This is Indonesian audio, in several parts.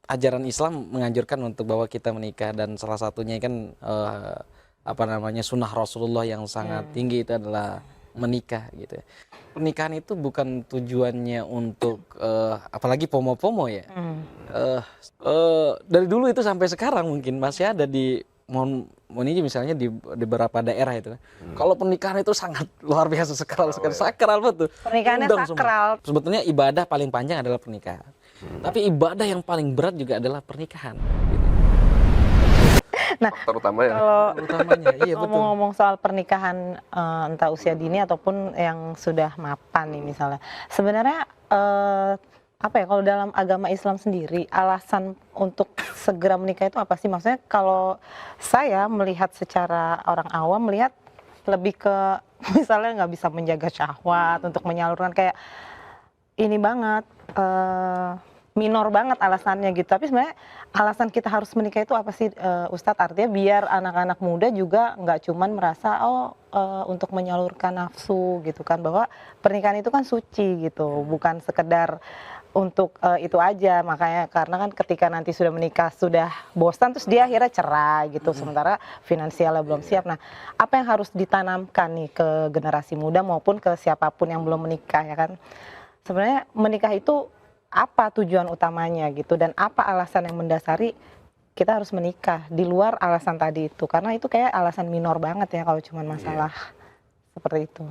ajaran Islam menganjurkan untuk bahwa kita menikah, dan salah satunya kan sunnah Rasulullah yang sangat tinggi itu adalah menikah gitu ya. Pernikahan itu bukan tujuannya untuk apalagi pomo-pomo ya. Dari dulu itu sampai sekarang mungkin masih ada di Moniji misalnya di beberapa daerah itu. Kalau pernikahan itu sangat luar biasa sakral sekali. Sakral betul. Pernikahannya sakral. Sebetulnya ibadah paling panjang adalah pernikahan. Tapi ibadah yang paling berat juga adalah pernikahan. Gitu. Nah, terutamanya. Kalau iya betul. ngomong-ngomong soal pernikahan entah usia dini ataupun yang sudah mapan nih misalnya, sebenarnya apa ya, kalau dalam agama Islam sendiri alasan untuk segera menikah itu apa sih? Maksudnya kalau saya melihat secara orang awam melihat lebih ke misalnya nggak bisa menjaga syahwat untuk menyalurkan, kayak ini banget minor banget alasannya gitu. Tapi sebenarnya alasan kita harus menikah itu apa sih, Ustadz? Artinya biar anak-anak muda juga nggak cuman merasa untuk menyalurkan nafsu gitu kan, bahwa pernikahan itu kan suci gitu, bukan sekedar untuk itu aja. Makanya karena kan ketika nanti sudah menikah sudah bosan terus dia akhirnya cerai gitu, sementara finansialnya belum siap. Nah, apa yang harus ditanamkan nih ke generasi muda maupun ke siapapun yang belum menikah ya kan? Sebenarnya menikah itu apa tujuan utamanya gitu, dan apa alasan yang mendasari kita harus menikah di luar alasan tadi itu, karena itu kayak alasan minor banget ya kalau cuma masalah seperti itu.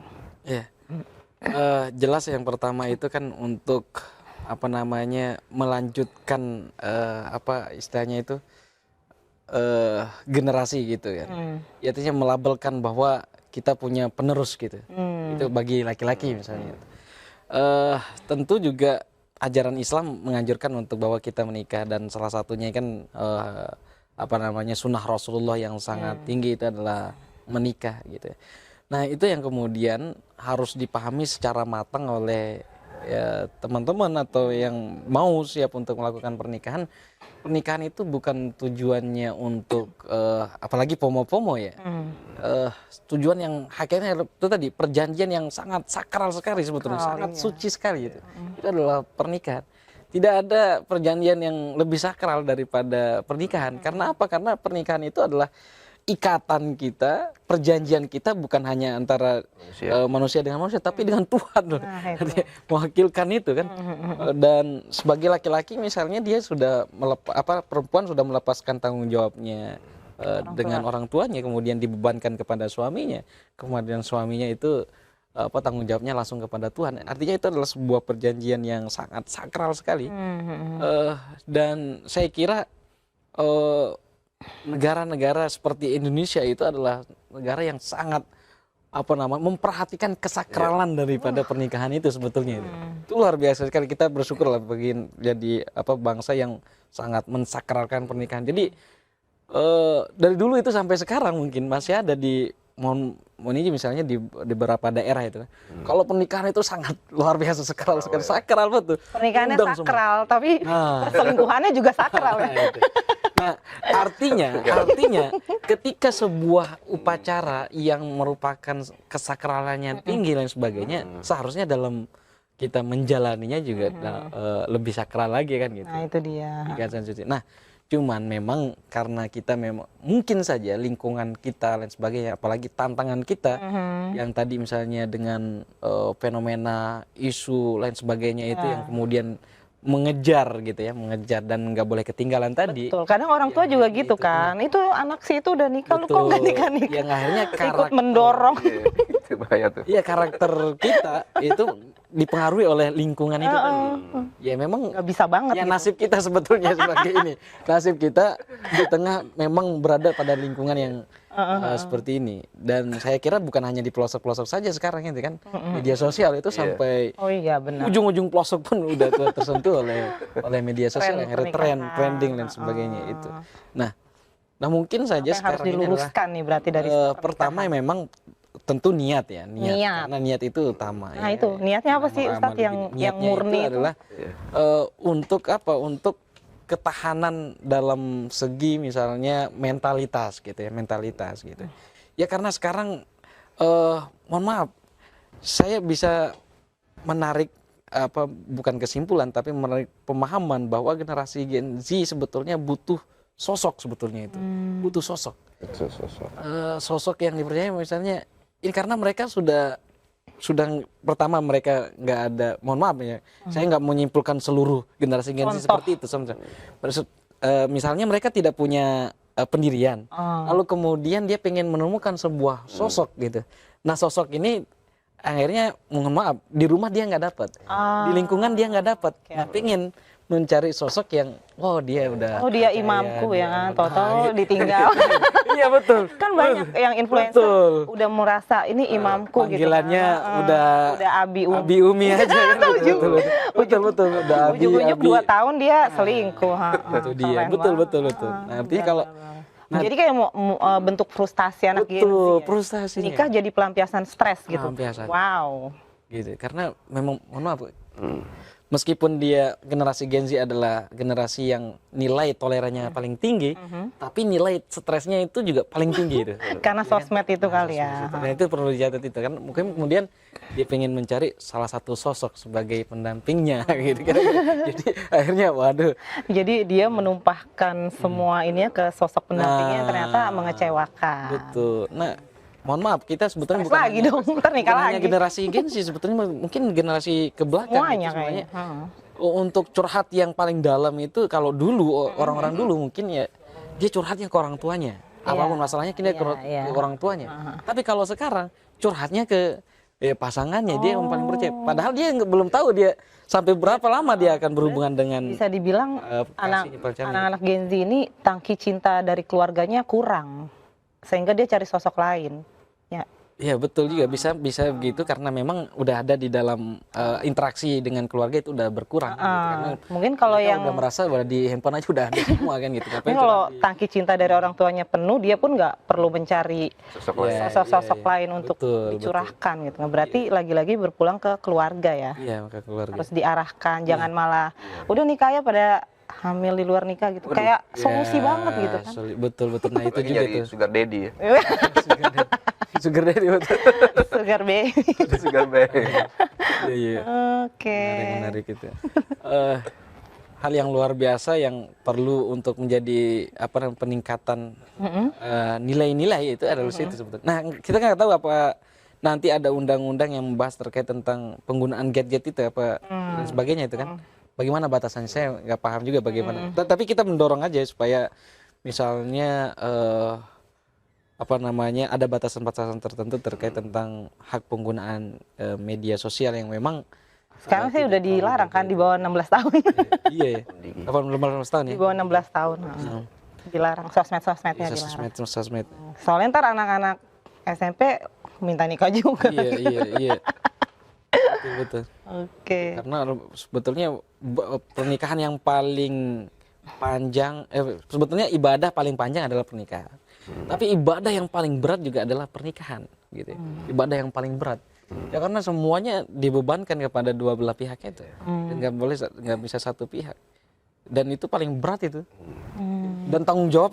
Iya. Jelas yang pertama itu kan untuk melanjutkan istilahnya itu generasi gitu ya. Artinya melabelkan bahwa kita punya penerus gitu. Itu bagi laki-laki misalnya. Tentu juga ajaran Islam menganjurkan untuk bahwa kita menikah, dan salah satunya kan sunnah Rasulullah yang sangat tinggi itu adalah menikah gitu. Nah, itu yang kemudian harus dipahami secara matang oleh ya teman-teman atau yang mau siap untuk melakukan pernikahan. Pernikahan itu bukan tujuannya untuk apalagi pomo-pomo ya. Tujuan yang hakikatnya itu tadi perjanjian yang sangat sakral sekali sebetulnya, sangat suci sekali itu. Itu adalah pernikahan. Tidak ada perjanjian yang lebih sakral daripada pernikahan. Karena apa? Karena pernikahan itu adalah ikatan kita, perjanjian kita bukan hanya antara manusia dengan manusia, tapi dengan Tuhan. Mewakilkan itu kan. Dan sebagai laki-laki misalnya dia sudah perempuan sudah melepaskan tanggung jawabnya dengan orang tuanya, kemudian dibebankan kepada suaminya, kemudian suaminya itu tanggung jawabnya langsung kepada Tuhan. Artinya itu adalah sebuah perjanjian yang sangat sakral sekali. Dan saya kira negara-negara seperti Indonesia itu adalah negara yang sangat memperhatikan kesakralan daripada pernikahan itu sebetulnya. Itu luar biasa sekali, kita bersyukur lah jadi bangsa yang sangat mensakralkan pernikahan. Jadi dari dulu itu sampai sekarang mungkin masih ada di Moniji misalnya di beberapa daerah itu. Kalau pernikahan itu sangat luar biasa sakral sekali. Sakral betul. Pernikahannya sakral, tapi perselingkuhannya juga sakral ya. Nah, artinya ketika sebuah upacara yang merupakan kesakralannya tinggi dan sebagainya, seharusnya dalam kita menjalaninya juga lebih sakral lagi kan gitu. Nah, itu dia. Nah, cuman memang karena kita memang mungkin saja lingkungan kita dan sebagainya, apalagi tantangan kita yang tadi misalnya dengan fenomena isu lain sebagainya itu yang kemudian mengejar dan nggak boleh ketinggalan tadi. Betul. Kadang orang tua juga gitu kan. Itu anak si itu udah nikah, lu kok nggak nikah? Yang akhirnya ikut mendorong. Itu bahaya tuh. Iya, karakter kita itu dipengaruhi oleh lingkungan itu tadi. Ya memang nggak bisa banget. Ya gitu. Nasib kita sebetulnya sebagai ini. Nasib kita di tengah memang berada pada lingkungan yang seperti ini. Dan saya kira bukan hanya di pelosok-pelosok saja sekarang itu kan. Media sosial itu sampai ujung-ujung pelosok pun udah tersentuh oleh media sosial yang trending dan sebagainya itu. Nah mungkin saja sekarang harus diluruskan nih berarti dari pertama memang tentu niat ya, karena niat itu utama. Nah itu niatnya apa sih Ustadz yang murni itu adalah untuk untuk ketahanan dalam segi misalnya mentalitas gitu. Ya karena sekarang mohon maaf, saya bisa menarik bukan kesimpulan tapi pemahaman bahwa generasi Gen Z sebetulnya butuh sosok sebetulnya itu. Butuh sosok. Sosok yang dipercaya misalnya ini karena mereka sudah pertama mereka nggak ada, mohon maaf ya, saya nggak menyimpulkan seluruh generasi Gen Z seperti itu. Misalnya mereka tidak punya pendirian, lalu kemudian dia pengen menemukan sebuah sosok gitu. Nah sosok ini akhirnya mohon maaf di rumah dia nggak dapat, di lingkungan dia nggak dapat. Nah pengen mencari sosok yang dia udah dia imamku ya kan, total ditinggal. Iya betul. Kan banyak yang influencer udah merasa ini imamku gitu. Panggilannya udah Abi Umi aja kan. Betul. Udah Abi. Ujuk-ujuk 2 tahun dia selingkuh. Itu dia. Betul. Nah, artinya kalau jadi kayak bentuk frustasi anak gitu. Betul, frustasi. Nikah jadi pelampiasan stres gitu. Pelampiasan. Wow. Gitu. Karena memang mohon maaf. Meskipun dia generasi Gen Z adalah generasi yang nilai tolerannya paling tinggi, tapi nilai stresnya itu juga paling tinggi itu. Karena sosmed itu kali ya. Nah itu perlu dicatat itu kan. Mungkin kemudian dia pengen mencari salah satu sosok sebagai pendampingnya gitu kan. Jadi akhirnya waduh. Jadi dia menumpahkan semua ini ke sosok pendampingnya yang ternyata mengecewakan. Betul. Nah mohon maaf, kita sebetulnya bukan lagi dong, nikah hanya lagi. generasi Gen Z, sebetulnya mungkin generasi kebelakang. Semuanya gitu, kayaknya. Untuk curhat yang paling dalam itu kalau dulu orang-orang dulu mungkin ya dia curhatnya ke orang tuanya. Apapun masalahnya dia ke orang tuanya. Tapi kalau sekarang curhatnya ke pasangannya, dia yang paling percaya. Padahal dia belum tahu dia sampai berapa lama dia akan berhubungan dengan. Bisa dibilang anak-anak Gen Z ini tangki cinta dari keluarganya kurang, sehingga dia cari sosok lain. Ya betul juga, bisa begitu karena memang udah ada di dalam interaksi dengan keluarga itu udah berkurang gitu. Karena mungkin kalau yang udah merasa bahwa di handphone aja udah ada semua kan gitu. Tapi kalau tangki cinta dari orang tuanya penuh, dia pun nggak perlu mencari sosok lain untuk dicurahkan gitu. Berarti lagi-lagi berpulang ke keluarga ya. Iya, ke keluarga. Harus diarahkan, jangan malah udah nikah ya pada hamil di luar nikah gitu. Kayak solusi banget gitu kan. Betul. Nah itu juga jadi tuh. sugar daddy ya. Sugar daddy betul. Sugar baby. Sugar baby. Iya. Oke. Menarik itu. Hal yang luar biasa yang perlu untuk menjadi peningkatan nilai-nilai itu adalah situ sebetulnya. Nah kita nggak tahu apa nanti ada undang-undang yang membahas terkait tentang penggunaan gadget itu dan sebagainya itu kan. Bagaimana batasannya saya nggak paham juga bagaimana. Tapi kita mendorong aja supaya misalnya ada batasan-batasan tertentu terkait tentang hak penggunaan media sosial yang memang sekarang sih udah dilarang kan di bawah 16 tahun. Iya ya. 18 tahun ya. Di bawah 16 tahun. Dilarang sosmed-sosmednya dilarang. Sosmed. Soalnya ntar anak-anak SMP minta nikah juga. Iya. Betul. Oke. Karena sebetulnya pernikahan yang paling panjang, sebetulnya ibadah paling panjang adalah pernikahan. Tapi ibadah yang paling berat juga adalah pernikahan, gitu. Ibadah yang paling berat. Ya karena semuanya dibebankan kepada dua belah pihak itu, dan nggak bisa satu pihak. Dan itu paling berat itu. Dan tanggung jawab